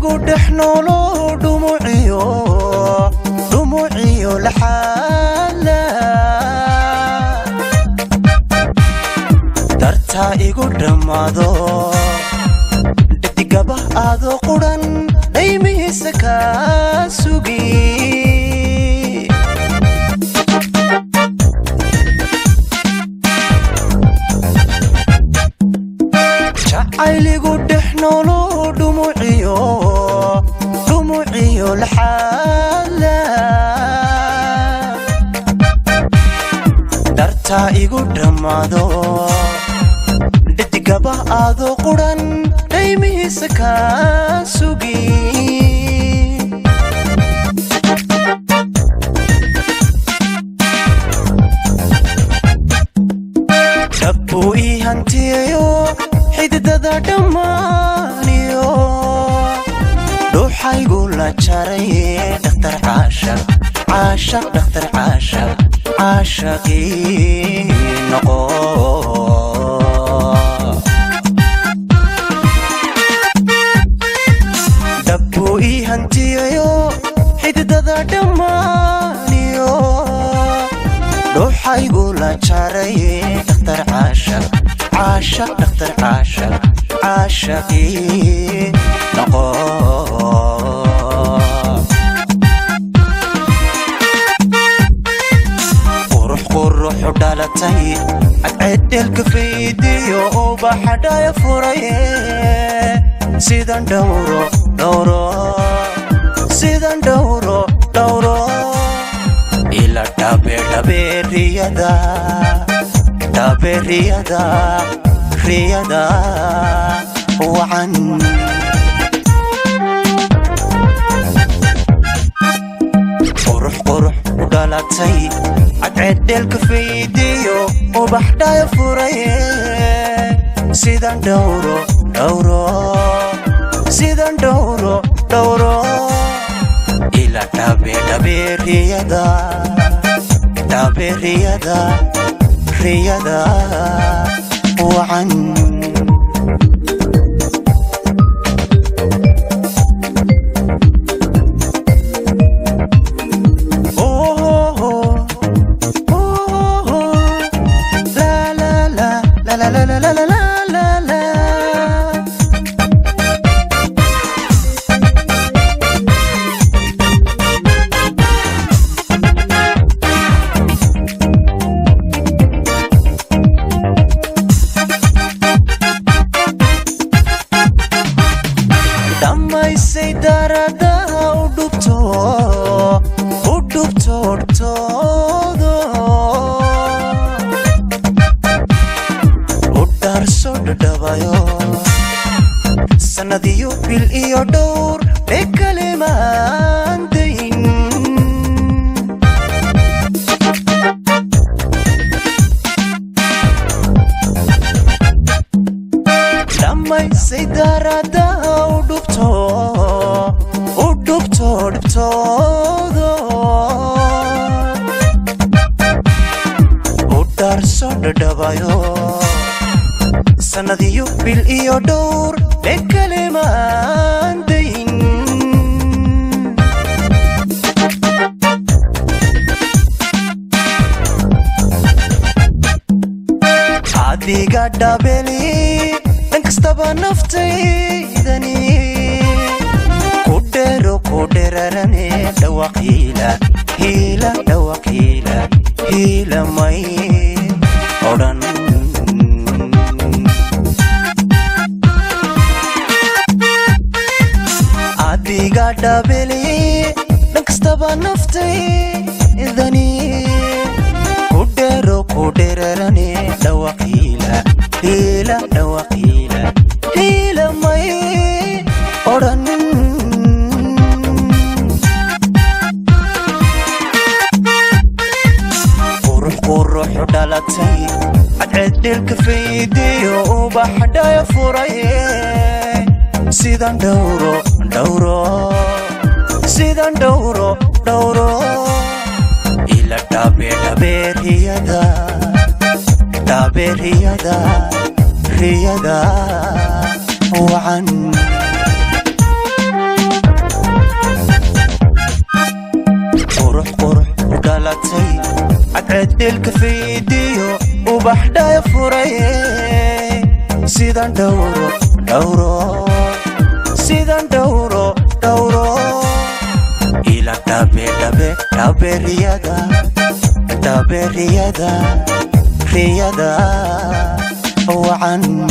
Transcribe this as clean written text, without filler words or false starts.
jacayligu dhex noolo dhumuciyo laxaala dartaa igu dhammaado dhadigaba aadoo quran dhaymihiisa kaa sugi jacayligu dhex noolo dhumuciyo laxaala dartaa igu dhammaado dhadigaba aadoo quran dhaymihiisa kaa sugi dhabbuu ii hantiyayo xididada dhammaaniyo dhuuxaygu la jaraye dhakhtar caashaqii noqo dhabbuu ii hantiyayo xididada dhammaaniyo dhuuxaygu la jaraye dhakhtar caashaqii noqo quruxu dhalatay cadceedelka faydiyo ubaxadhaya furaye sidan dhowro ila dhabeeriyada wacan qurux u dhalatay cadceedelka faydiyo ubaxdhaya furaye sidan dhowro ila dhabeeriyada wacan dhammaysay daradaha u dhubtoodtoodo u dhaarso dhadhabayo sannadiyo bil iyo dhowr ee kalimaandayn dhammaysay daradaha u dhubtoodtoodo u dhaarso dhadhabayo sannadiyo bil iyo dhowr ee kalimaandayn adiga dhabeli dhankastaba naftaydani ku dherarane dhawaqiila may odhan adiga dhabeli dhankastaba naftaydani ku dherarane dhawaqiila may odhan quruxu dhalatay cadceedelka faydiyo ubaxadhaya furaye sidan dhowro ila dhabeeriyada wacan عد الكفيديو وبحدا يفري سيدان دورو دورو سيدان دورو دورو إلى دابي دابي دابي رياضة دابي رياضة رياضة وعن